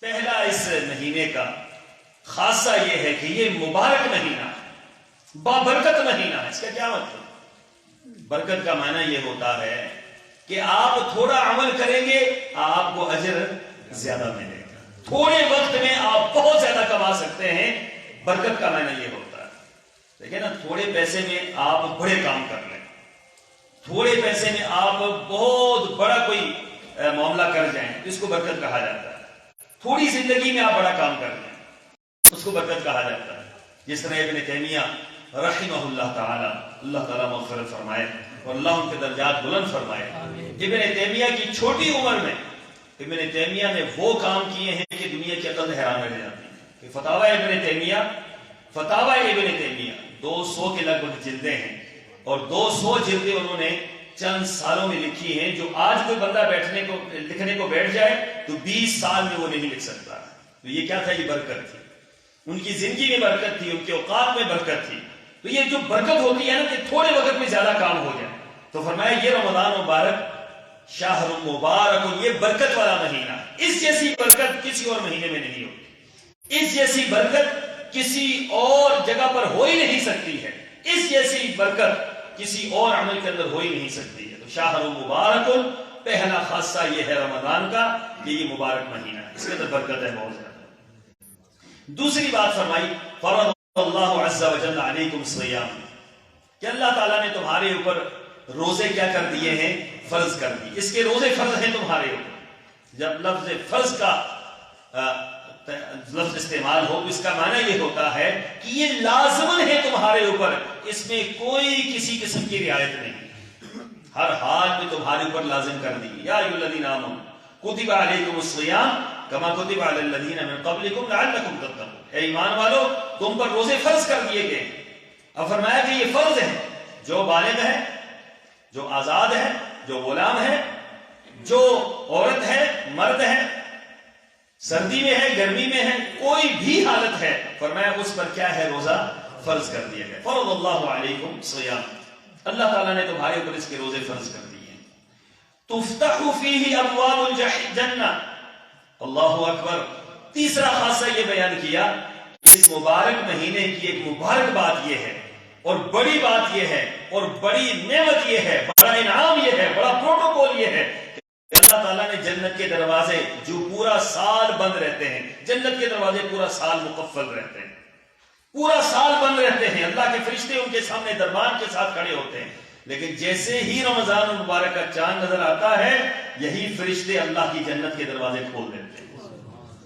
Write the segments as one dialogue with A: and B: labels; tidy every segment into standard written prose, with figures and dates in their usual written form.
A: پہلا اس مہینے کا خاصہ یہ ہے کہ یہ مبارک مہینہ ہے، بابرکت مہینہ ہے۔ اس کا کیا مطلب؟ برکت کا معنی یہ ہوتا ہے کہ آپ تھوڑا عمل کریں گے آپ کو اجر زیادہ ملے گا، تھوڑے وقت میں آپ بہت زیادہ کما سکتے ہیں۔ برکت کا معنی یہ ہوتا ہے، دیکھیں نا، تھوڑے پیسے میں آپ بڑے کام کر لیں، تھوڑے پیسے میں آپ بہت بڑا کوئی معاملہ کر جائیں، اس کو برکت کہا جاتا ہے۔ تھوڑی زندگی میں آپ بڑا کام کر لیں، اس کو برکت کہا جاتا ہے۔ جس طرح ابن تیمیہ رحمہ اللہ تعالی، اللہ تعالیٰ مغفرت فرمائے اور اللہ ان کے درجات بلند فرمائے، ابن تیمیہ کی چھوٹی عمر میں ابن تیمیہ نے وہ کام کیے ہیں کہ دنیا کی عقل حیران رہ جاتی ہے۔ کہ فتاوی ابن تیمیہ 200 کے لگ بھگ جلدیں ہیں، اور 200 جلدیں انہوں نے چند سالوں میں لکھی ہیں، جو آج کوئی بندہ لکھنے کو بیٹھ جائے تو 20 سال میں وہ نہیں لکھ سکتا۔ تو یہ کیا تھا؟ یہ برکت تھی، ان کی زندگی میں برکت تھی، ان کے اوقات میں برکت تھی۔ تو یہ جو برکت ہوتی ہے نا کہ تھوڑے وقت میں زیادہ کام ہو جائے، تو فرمایا یہ رمضان مبارک شہر مبارک، یہ برکت والا مہینہ، اس جیسی برکت کسی اور مہینے میں نہیں ہوتی، اس جیسی برکت کسی اور جگہ پر ہو ہی نہیں سکتی ہے، اس جیسی برکت کسی اور عمل کے اندر ہو ہی نہیں سکتی ہے۔ تو شہر مبارک، پہلا خاصہ یہ ہے رمضان کا کہ یہ مبارک مہینہ ہے، اس کے اندر برکت ہے بہت زیادہ۔ دوسری بات فرمائی فرض اللہ عز و جل علیکم الصیام، کہ اللہ تعالیٰ نے تمہارے اوپر روزے کیا کر دیے ہیں؟ فرض کر دیے۔ اس کے روزے فرض ہیں تمہارے اوپر۔ جب لفظ فرض کا لفظ استعمال ہو تو اس کا معنی یہ ہوتا ہے کہ یہ لازمن ہے تمہارے اوپر، اس میں کوئی کسی قسم کی رعایت نہیں، ہر حال میں تمہارے اوپر لازم کر دی۔ یا ایھا الذین آمنوا کتب علیکم الصیام کما کتب علی الذین من قبلکم لعلکم تتقون، اے ایمان والو تم پر روزے فرض کر دیے گئے۔ اب فرمایا کہ یہ فرض ہے، جو بالغ ہے، جو آزاد ہے، جو غلام ہے، جو عورت ہے، مرد ہے، سردی میں ہے، گرمی میں ہے، کوئی بھی حالت ہے، فرمایا اس پر کیا ہے؟ روزہ فرض کر دیا گیا۔ فرض اللہ علیکم صیام، اللہ تعالیٰ نے تمہارے اوپر اس کے روزے فرض کر دیے ہیں۔ تفتح فیہ ابواب الجنہ، اللہ اکبر۔ تیسرا خاصہ یہ بیان کیا، اس مبارک مہینے کی ایک مبارک بات یہ ہے، اور بڑی بات یہ ہے، اور بڑی نعمت یہ ہے، بڑا انعام یہ ہے، بڑا پروٹوکول یہ ہے، اللہ تعالیٰ نے جنت کے دروازے جو پورا سال بند رہتے ہیں، جنت کے دروازے پورا سال مقفل رہتے ہیں، پورا سال بند رہتے ہیں، اللہ کے فرشتے ان کے سامنے دربان کے ساتھ کھڑے ہوتے ہیں، لیکن جیسے ہی رمضان المبارک کا چاند نظر آتا ہے، یہی فرشتے اللہ کی جنت کے دروازے کھول دیتے ہیں،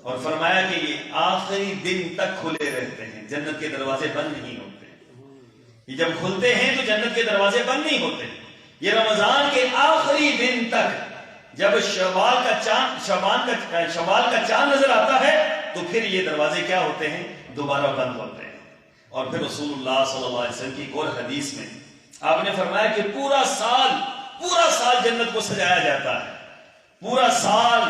A: اور فرمایا کہ یہ آخری دن تک کھلے رہتے ہیں، جنت کے دروازے بند نہیں ہوتے۔ یہ جب کھلتے ہیں تو جنت کے دروازے بند نہیں ہوتے، یہ رمضان کے آخری دن تک، جب شوال کا چاند نظر آتا ہے تو پھر یہ دروازے کیا ہوتے ہیں؟ دوبارہ بند ہوتے ہیں۔ اور پھر رسول اللہ صلی اللہ علیہ وسلم کی ایک اور حدیث میں آپ نے فرمایا کہ پورا سال جنت کو سجایا جاتا ہے، پورا سال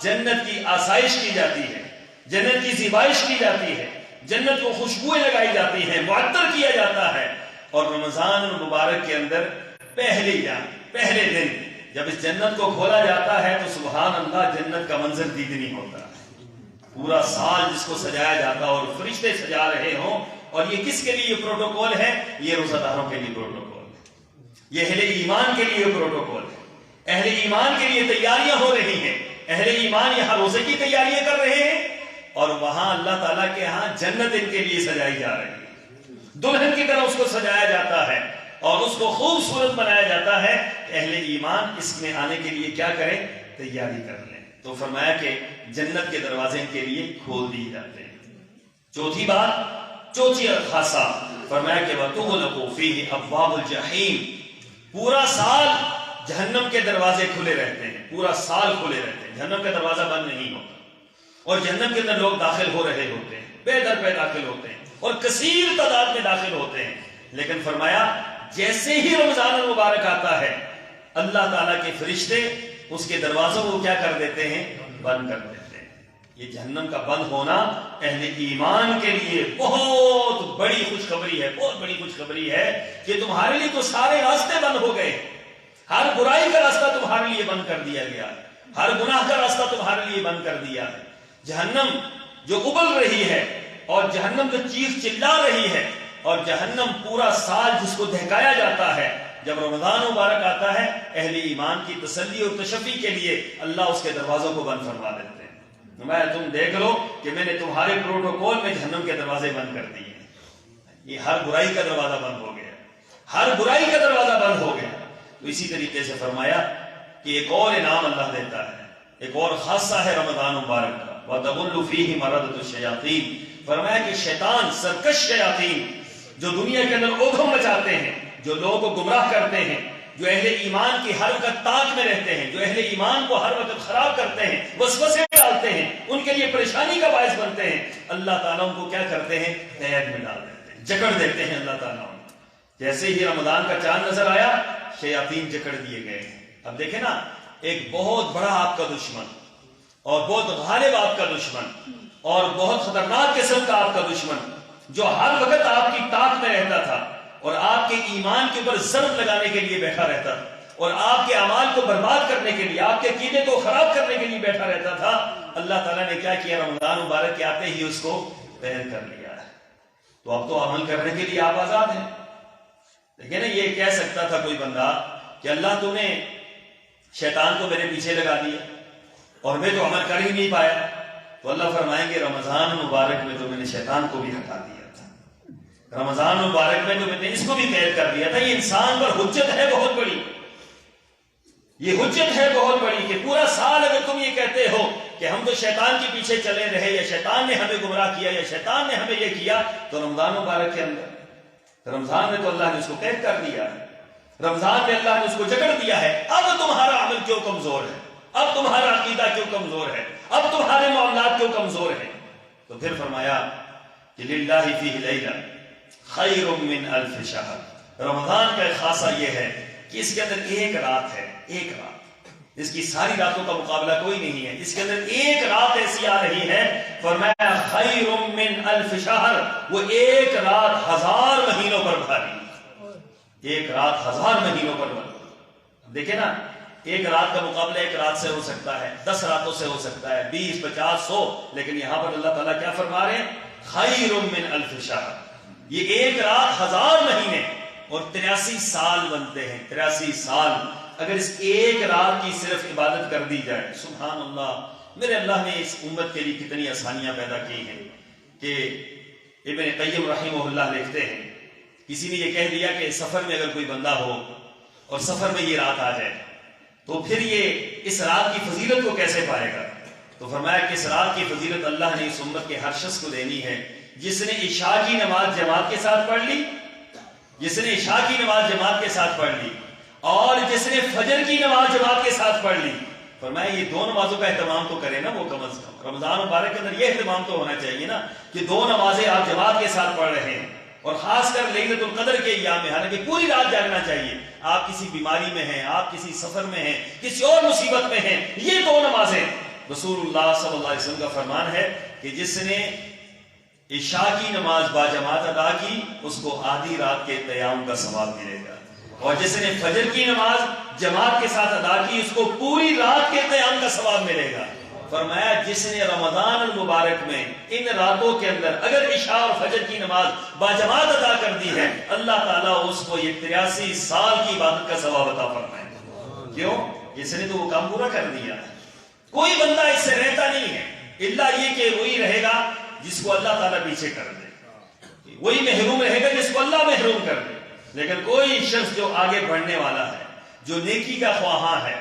A: جنت کی آسائش کی جاتی ہے، جنت کی زیبائش کی جاتی ہے، جنت کو خوشبوئیں لگائی جاتی ہیں، معطر کیا جاتا ہے، اور رمضان المبارک کے اندر پہلے دن جب اس جنت کو کھولا جاتا ہے تو سبحان اللہ جنت کا منظر دیدنی ہوتا ہے، پورا سال جس کو سجایا جاتا اور فرشتے سجا رہے ہوں۔ اور یہ کس کے لیے یہ پروٹوکول ہے؟ یہ روزہ داروں کے لیے پروٹوکول ہے، یہ اہل ایمان کے لیے پروٹوکول ہے، اہل ایمان کے لیے تیاریاں ہو رہی ہیں، اہل ایمان یہاں روزے کی تیاریاں کر رہے ہیں، اور وہاں اللہ تعالیٰ کے ہاں جنت ان کے لیے سجائی جا رہی ہے، دلہن کی طرح اس کو سجایا جاتا ہے اور اس کو خوبصورت بنایا جاتا ہے۔ اہل ایمان اس میں آنے کے لیے کیا کریں؟ تیاری کر لیں۔ تو فرمایا کہ جنت کے دروازے کے لیے کھول دیے جاتے ہیں۔ چوتھی خاصہ فرمایا کہ وَتُغْلَقُ فِيهِ أَبْوَابُ الْجَحِيمِ، پورا سال جہنم کے دروازے کھلے رہتے ہیں، پورا سال کھلے رہتے ہیں، جہنم کا دروازہ بند نہیں ہوتا، اور جہنم کے اندر لوگ داخل ہو رہے ہوتے ہیں، بے در پہ داخل ہوتے ہیں، اور کثیر تعداد میں داخل ہوتے ہیں۔ لیکن فرمایا جیسے ہی رمضان المبارک آتا ہے، اللہ تعالیٰ کے فرشتے اس کے دروازوں کو کیا کر دیتے ہیں؟ بند کر دیتے ہیں۔ یہ جہنم کا بند ہونا اہل ایمان کے لیے بہت بڑی خوشخبری ہے، بہت بڑی خوشخبری ہے کہ تمہارے لیے تو سارے راستے بند ہو گئے، ہر برائی کا راستہ تمہارے لیے بند کر دیا گیا، ہر گناہ کا راستہ تمہارے لیے بند کر دیا ہے۔ جہنم جو ابل رہی ہے اور جہنم جو چیخ چلا رہی ہے اور جہنم پورا سال جس کو دہکایا جاتا ہے، جب رمضان مبارک آتا ہے اہل ایمان کی تسلی اور تشفی کے لیے اللہ اس کے دروازوں کو بند فرما دیتے ہیں۔ نمایا تم دیکھ لو کہ میں نے تمہارے پروٹوکول میں جہنم کے دروازے بند کر دیے، یہ ہر برائی کا دروازہ بند ہو گیا، ہر برائی کا دروازہ بند ہو گیا۔ تو اسی طریقے سے فرمایا کہ ایک اور انعام اللہ دیتا ہے، ایک اور خاصہ ہے رمضان مبارک کا، وَتَغُلُّ فِيهِ مَرَدَةُ الشَّيَاطِينِ، فرمایا کہ شیطان، سرکش شیاطین جو دنیا کے اندر ادھم مچاتے ہیں، جو لوگوں کو گمراہ کرتے ہیں، جو اہل ایمان کی ہر وقت تاک میں رہتے ہیں، جو اہل ایمان کو ہر وقت خراب کرتے ہیں، وسوسے ڈالتے ہیں، ان کے لیے پریشانی کا باعث بنتے ہیں، اللہ تعالیٰ ان کو کیا کرتے ہیں؟ قید میں ڈال دیتے ہیں، جکڑ دیتے ہیں اللہ تعالیٰ۔ جیسے ہی رمضان کا چاند نظر آیا شیاطین جکڑ دیے گئے ہیں۔ اب دیکھیں نا، ایک بہت بڑا آپ کا دشمن اور بہت غالب آپ کا دشمن اور بہت خطرناک قسم کا آپ کا دشمن جو ہر وقت آپ کی طاق میں رہتا تھا اور آپ کے ایمان کے اوپر ضرب لگانے کے لیے بیٹھا رہتا تھا اور آپ کے اعمال کو برباد کرنے کے لیے، آپ کے عقیدے کو خراب کرنے کے لیے بیٹھا رہتا تھا، اللہ تعالیٰ نے کیا کیا؟ رمضان مبارک کے آتے ہی اس کو قید کر لیا ہے۔ تو اب تو عمل کرنے کے لیے آپ آزاد ہیں۔ دیکھیں نا، یہ کہہ سکتا تھا کوئی بندہ کہ اللہ تو نے شیطان کو میرے پیچھے لگا دیا اور میں تو عمل کر ہی نہیں پایا، تو اللہ فرمائیں گے رمضان مبارک میں تو میں نے شیطان کو بھی ہٹا دیا تھا، رمضان مبارک میں تو میں نے اس کو بھی قید کر دیا تھا۔ یہ انسان پر حجت ہے بہت بڑی، یہ حجت ہے بہت بڑی کہ پورا سال اگر تم یہ کہتے ہو کہ ہم تو شیطان کے پیچھے چلے رہے یا شیطان نے ہمیں گمراہ کیا یا شیطان نے ہمیں یہ کیا، تو رمضان مبارک کے اندر، رمضان میں تو اللہ نے اس کو قید کر دیا ہے، رمضان میں اللہ نے اس کو جکڑ دیا ہے۔ اب تمہارا عمل کیوں کمزور ہے؟ اب تمہارا عقیدہ کیوں کمزور ہے؟ اب تمہارے معاملات کیوں کمزور ہیں؟ تو پھر فرمایا کہ للہ فیہ لیلہ خیر من الف شہر، رمضان کا خاصہ یہ ہے کہ اس کے اندر ایک رات ہے، ایک رات، اس کی ساری راتوں کا مقابلہ کوئی نہیں ہے، اس کے اندر ایک رات ایسی آ رہی ہے، فرمایا خیر من الف شہر، وہ ایک رات 1000 مہینوں پر بھاری، ایک رات 1000 مہینوں پر بھاری۔ دیکھیں نا، ایک رات کا مقابلہ ایک رات سے ہو سکتا ہے، 10 راتوں سے ہو سکتا ہے، 20 50 100، لیکن یہاں پر اللہ تعالیٰ کیا فرما رہے ہیں؟ خیر من الف شہر، یہ ایک رات 1000 مہینے اور 83 سال بنتے ہیں، 83 سال۔ اگر اس ایک رات کی صرف عبادت کر دی جائے، سبحان اللہ، میرے اللہ نے اس امت کے لیے کتنی آسانیاں پیدا کی ہیں کہ ابن قیم رحمہ اللہ لکھتے ہیں، کسی نے یہ کہہ دیا کہ سفر میں اگر کوئی بندہ ہو اور سفر میں یہ رات آ جائے تو پھر یہ اس رات کی فضیلت کو کیسے پائے گا؟ تو فرمایا کہ اس رات کی فضیلت اللہ نے اس امت کے ہر شخص کو دینی ہے جس نے عشاء کی نماز جماعت کے ساتھ پڑھ لی، جس نے عشاء کی نماز جماعت کے ساتھ پڑھ لی اور جس نے فجر کی نماز جماعت کے ساتھ پڑھ لی۔ فرمایا یہ دو نمازوں کا اہتمام تو کرے نا وہ، کم از کم رمضان مبارک کے اندر یہ اہتمام تو ہونا چاہیے نا کہ 2 نمازیں آپ جماعت کے ساتھ پڑھ رہے ہیں، اور خاص کر لیلۃ القدر کے ایام میں، حالانکہ پوری رات جاگنا چاہیے، آپ کسی بیماری میں ہیں، آپ کسی سفر میں ہیں، کسی اور مصیبت میں ہیں، یہ 2 نمازیں رسول اللہ صلی اللہ علیہ وسلم کا فرمان ہے کہ جس نے عشاء کی نماز باجماعت ادا کی اس کو آدھی رات کے قیام کا ثواب ملے گا، اور جس نے فجر کی نماز جماعت کے ساتھ ادا کی اس کو پوری رات کے قیام کا ثواب ملے گا۔ فرمایا جس نے رمضان المبارک میں ان راتوں کے اندر اگر عشاء اور فجر کی نماز باجماعت ادا کر دی ہے، اللہ تعالیٰ اس کو یہ 83 سال کی عبادت کا ثواب عطا فرمائے گا۔ کیوں؟ اس نے تو وہ کام پورا کر دیا ہے۔ کوئی بندہ اس سے رہتا نہیں ہے الا یہ کہ وہی رہے گا جس کو اللہ تعالیٰ پیچھے کر دے، وہی محروم رہے گا جس کو اللہ محروم کر دے، لیکن کوئی شخص جو آگے بڑھنے والا ہے، جو نیکی کا خواہاں ہے،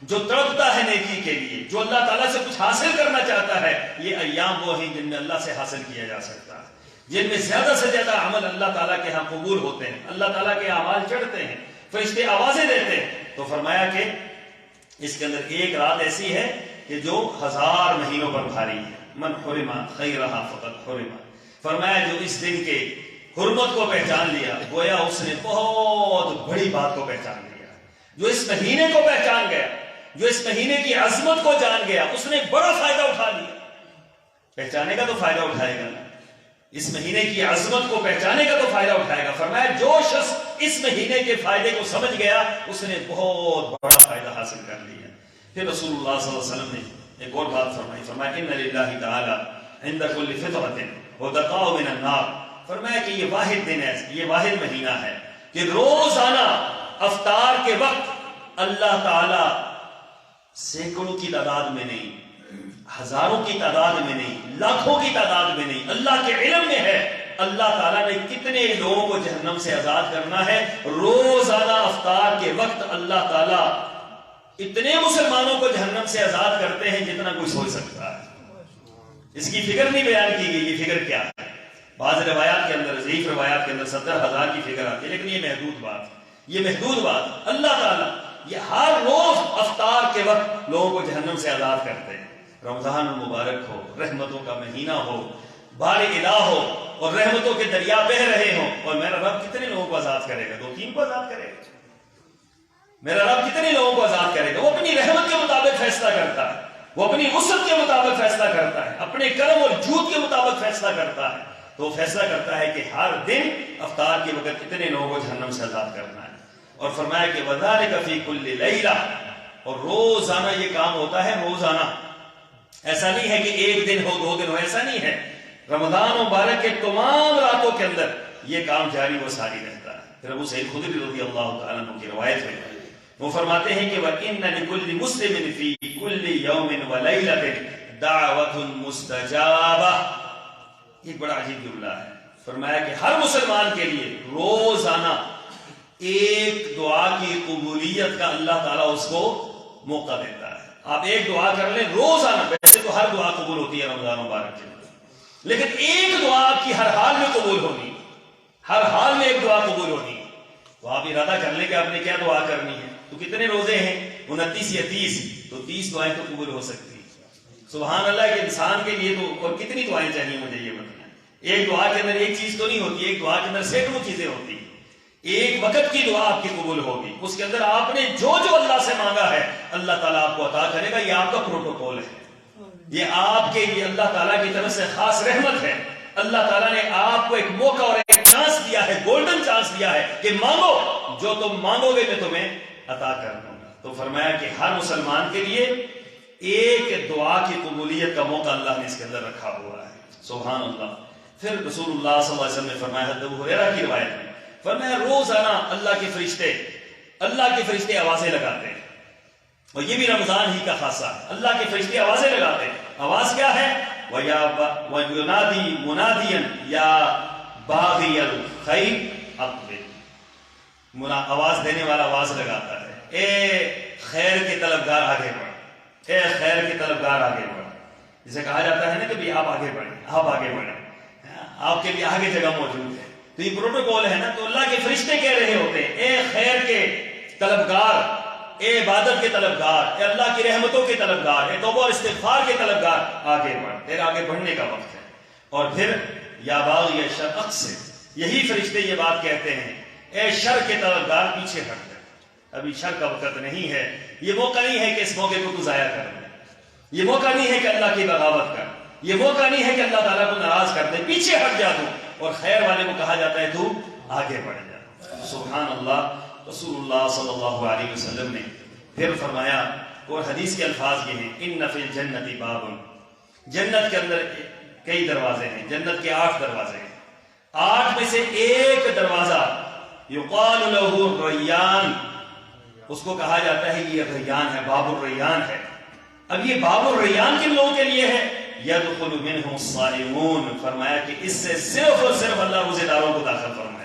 A: جو تڑپتا ہے نیکی کے لیے، جو اللہ تعالیٰ سے کچھ حاصل کرنا چاہتا ہے، یہ ایام وہ ہیں جن میں اللہ سے حاصل کیا جا سکتا ہے، جن میں زیادہ سے زیادہ عمل اللہ تعالیٰ کے ہاں قبول ہوتے ہیں، اللہ تعالیٰ کے اعمال چڑھتے ہیں، فرشتے آوازیں دیتے ہیں۔ تو فرمایا کہ اس کے اندر ایک رات ایسی ہے کہ جو 1000 مہینوں پر بھاری ہے۔ من حرم خیرہا فقد حرم، فرمایا جو اس دن کے حرمت کو پہچان لیا گویا اس نے بہت بڑی بات کو پہچان لیا، جو اس مہینے کو پہچان گیا، جو اس مہینے کی عظمت کو جان گیا، اس نے بڑا فائدہ اٹھا لیا۔ پہچانے کا تو فائدہ اٹھائے گا نا، اس مہینے کی عظمت کو پہچانے کا تو فائدہ اٹھائے گا۔ فرمایا جو شخص اس مہینے کے فائدے کو سمجھ گیا اس نے بہت بڑا فائدہ حاصل کر لیا۔ پھر رسول اللہ صلی اللہ علیہ وسلم نے ایک اور بات فرمائی، فرمایا ان للہ تعالی عند کل فطرۃ عتقاء من النار، فرمایا کہ یہ واحد دن ہے، یہ واحد مہینہ ہے کہ روزانہ افطار کے وقت اللہ تعالی سینکڑوں کی تعداد میں نہیں، ہزاروں کی تعداد میں نہیں، لاکھوں کی تعداد میں نہیں، اللہ کے علم میں ہے اللہ تعالیٰ نے کتنے لوگوں کو جہنم سے آزاد کرنا ہے۔ روزانہ افطار کے وقت اللہ تعالیٰ اتنے مسلمانوں کو جہنم سے آزاد کرتے ہیں جتنا کوئی سوچ سکتا ہے۔ اس کی فگر نہیں بیان کی گئی، یہ فگر کیا ہے؟ بعض روایات کے اندر، ضعیف روایات کے اندر 70,000 کی فگر آتی ہے، لیکن یہ محدود بات، یہ محدود بات۔ اللہ تعالیٰ یہ ہر روز افطار کے وقت لوگوں کو جہنم سے آزاد کرتے ہیں۔ رمضان المبارک ہو، رحمتوں کا مہینہ ہو، بار الہ ہو اور رحمتوں کے دریا بہ رہے ہوں، اور میرا رب کتنے لوگوں کو آزاد کرے گا؟ 2-3 کو آزاد کرے گا؟ میرا رب کتنے لوگوں کو آزاد کرے گا؟ وہ اپنی رحمت کے مطابق فیصلہ کرتا ہے، وہ اپنی وسعت کے مطابق فیصلہ کرتا ہے، اپنے کرم اور جود کے مطابق فیصلہ کرتا ہے۔ تو وہ فیصلہ کرتا ہے کہ ہر دن افطار کے وقت کتنے لوگوں کو جہنم سے آزاد کرنا ہے۔ اور فرمایا کہ وَذَلِكَ فِي كُلِّ لَيْلَةٍ، اور روزانہ یہ کام ہوتا ہے، روزانہ، ایسا نہیں ہے کہ ایک دن ہو 2 دن ہو، ایسا نہیں ہے۔ رمضان مبارک کے تمام راتوں کے اندر یہ کام جاری و ساری رہتا ہے۔ پھر ابو سعید خدری رضی اللہ تعالیٰ عنہ کی روایت ہے، وہ فرماتے ہیں کہ وَإِنَّ لِكُلِّ مُسْلِمٍ فِي كُلِّ يَوْمٍ وَلَيْلَةٍ دَعْوَةٌ مُسْتَجَابَةٌ، یہ بڑا عجیب جملہ ہے۔ فرمایا کہ ہر مسلمان کے لیے روزانہ ایک دعا کی قبولیت کا اللہ تعالیٰ اس کو موقع دیتا ہے۔ آپ ایک دعا کر لیں روزانہ، ویسے تو ہر دعا قبول ہوتی ہے رمضان مبارک کے اندر، لیکن ایک دعا آپ کی ہر حال میں قبول ہونی، ہر حال میں ایک دعا قبول ہونی۔ تو آپ ارادہ کر لیں کہ آپ نے کیا دعا کرنی ہے۔ تو کتنے روزے ہیں؟ 29 یا 30، تو 30 دعائیں تو قبول ہو سکتی ہیں۔ سبحان اللہ، کہ انسان کے لیے تو اور کتنی دعائیں چاہیے مجھے یہ بتائیں۔ ایک دعا کے اندر ایک چیز تو نہیں ہوتی، ایک دعا کے اندر سینکڑوں چیزیں ہوتی ہیں۔ ایک وقت کی دعا آپ کی قبول ہوگی، اس کے اندر آپ نے جو جو اللہ سے مانگا ہے اللہ تعالیٰ آپ کو عطا کرے گا۔ یہ آپ کا پروٹوکول ہے، یہ آپ کے لیے اللہ تعالیٰ کی طرف سے خاص رحمت ہے۔ اللہ تعالیٰ نے آپ کو ایک موقع اور ایک چانس دیا ہے، گولڈن چانس دیا ہے کہ مانگو، جو تم مانگو گے میں تمہیں عطا کر دوں گا۔ تو فرمایا کہ ہر مسلمان کے لیے ایک دعا کی قبولیت کا موقع اللہ نے اس کے اندر رکھا ہوا ہے۔ سبحان اللہ۔ پھر رسول اللہ صلی اللہ علیہ وسلم نے فرمایا، حضرت ابو ہریرہ کی روایت میں فرمایا روزانہ اللہ کے فرشتے آوازیں لگاتے ہیں، اور یہ بھی رمضان ہی کا خاصہ ہے۔ اللہ کے فرشتے آوازیں لگاتے ہیں۔ آواز کیا ہے؟ وَيُنَادِي مُنَادِيًا يَا بَاغِيَ الْخَيْرِ أَقْبِلْ، آواز دینے والا آواز لگاتا ہے، اے خیر کے طلبگار آگے بڑھ، اے خیر کے طلبگار آگے بڑھ۔ جسے کہا جاتا ہے نا کہ بھی آپ آگے بڑھیں، آپ آگے بڑھیں، آپ کے لیے آگے جگہ موجود ہے۔ تو یہ پروٹوکول ہے نا، تو اللہ کے فرشتے کہہ رہے ہوتے ہیں اے خیر کے طلبگار، اے عبادت کے طلبگار، اے اللہ کی رحمتوں کے طلبگار، اے توبہ اور استغفار کے طلبگار، آگے بڑھ، تیرے آگے بڑھنے کا وقت ہے۔ اور پھر یا باغی شر اقصر، یہی فرشتے یہ بات کہتے ہیں اے شر کے طلبگار پیچھے ہٹ جا، ابھی شر کا وقت نہیں ہے، یہ موقع نہیں ہے کہ اس موقع کو تو ضائع کر دے، یہ موقع نہیں ہے کہ اللہ کی بغاوت کر، یہ موقع نہیں ہے کہ اللہ تعالیٰ کو ناراض کر دے، پیچھے ہٹ جا تو، اور خیر والے کو کہا جاتا ہے تو آگے بڑھ جا۔ سبحان اللہ۔ رسول اللہ صلی اللہ علیہ وسلم نے پھر فرمایا، اور حدیث کے الفاظ یہ ہیں، ان فی الجنت باب، جنت کے اندر کئی دروازے ہیں، جنت کے 8 دروازے ہیں، 8 میں سے ایک دروازہ یقال له الریان، اس کو کہا جاتا ہے یہ ریان ہے، باب الریان ہے۔ اب یہ باب الریان کن لوگوں کے لیے ہے؟ یدخل منہ الصائمون، فرمایا کہ اس سے صرف اور صرف اللہ روزے داروں کو داخل فرمائے،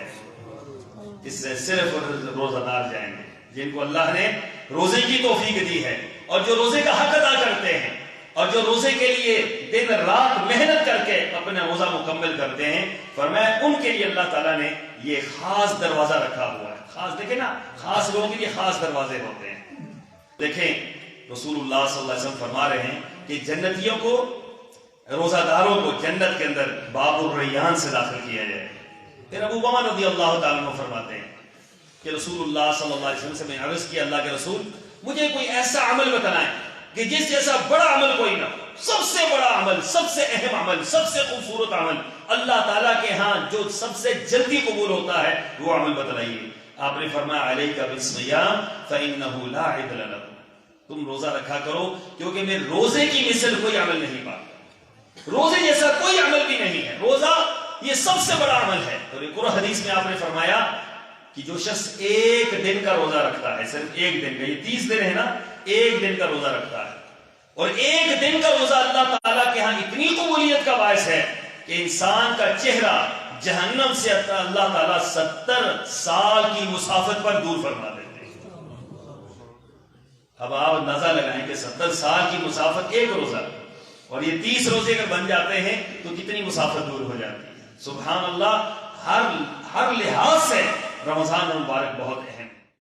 A: اس سے صرف روزہ دار جائیں گے جن کو اللہ نے روزے کی توفیق دی ہے، اور جو روزے کا حق ادا کرتے ہیں، اور جو روزے کے لیے دن رات محنت کر کے اپنا روزہ مکمل کرتے ہیں، فرمایا ان کے لیے اللہ تعالیٰ نے یہ خاص دروازہ رکھا ہوا ہے۔ خاص دیکھیں نا، خاص لوگوں کے لیے خاص دروازے ہوتے ہیں۔ دیکھیں رسول اللہ صلی اللہ علیہ وسلم فرما رہے ہیں کہ جنتیوں کو، روزہ داروں کو جنت کے اندر باب الریان سے داخل کیا جائے۔ پھر ابو بکر رضی اللہ تعالیٰ عنہ فرماتے ہیں کہ رسول اللہ صلی اللہ علیہ وسلم سے میں عرض کیا، اللہ کے رسول مجھے کوئی ایسا عمل بتلائیں کہ جس جیسا بڑا عمل کوئی نہ ہو، سب سے بڑا عمل، سب سے اہم عمل، سب سے خوبصورت عمل، اللہ تعالیٰ کے ہاں جو سب سے جلدی قبول ہوتا ہے وہ عمل بتلائیے۔ آپ نے فرمایا علیک بالصیام فإنہ لا عدل لہ، تم روزہ رکھا کرو کیونکہ میں روزے کی مثل کوئی عمل نہیں پاتا، روزے جیسا کوئی عمل بھی نہیں ہے، روزہ یہ سب سے بڑا عمل ہے۔ اور ایک اور حدیث میں آپ نے فرمایا کہ جو شخص ایک دن کا روزہ رکھتا ہے، صرف ایک دن کا، یہ 30 دن ہے نا، ایک دن کا روزہ رکھتا ہے، اور ایک دن کا روزہ اللہ تعالیٰ کے ہاں اتنی قبولیت کا باعث ہے کہ انسان کا چہرہ جہنم سے اللہ تعالیٰ 70 سال کی مسافت پر دور فرما دیتے ہیں۔ اب آپ اندازہ لگائیں کہ 70 سال کی مسافت ایک روزہ، اور یہ 30 روزے اگر بن جاتے ہیں تو کتنی مسافت دور ہو جاتی ہے۔ سبحان اللہ، ہر لحاظ سے رمضان المبارک بہت ہے۔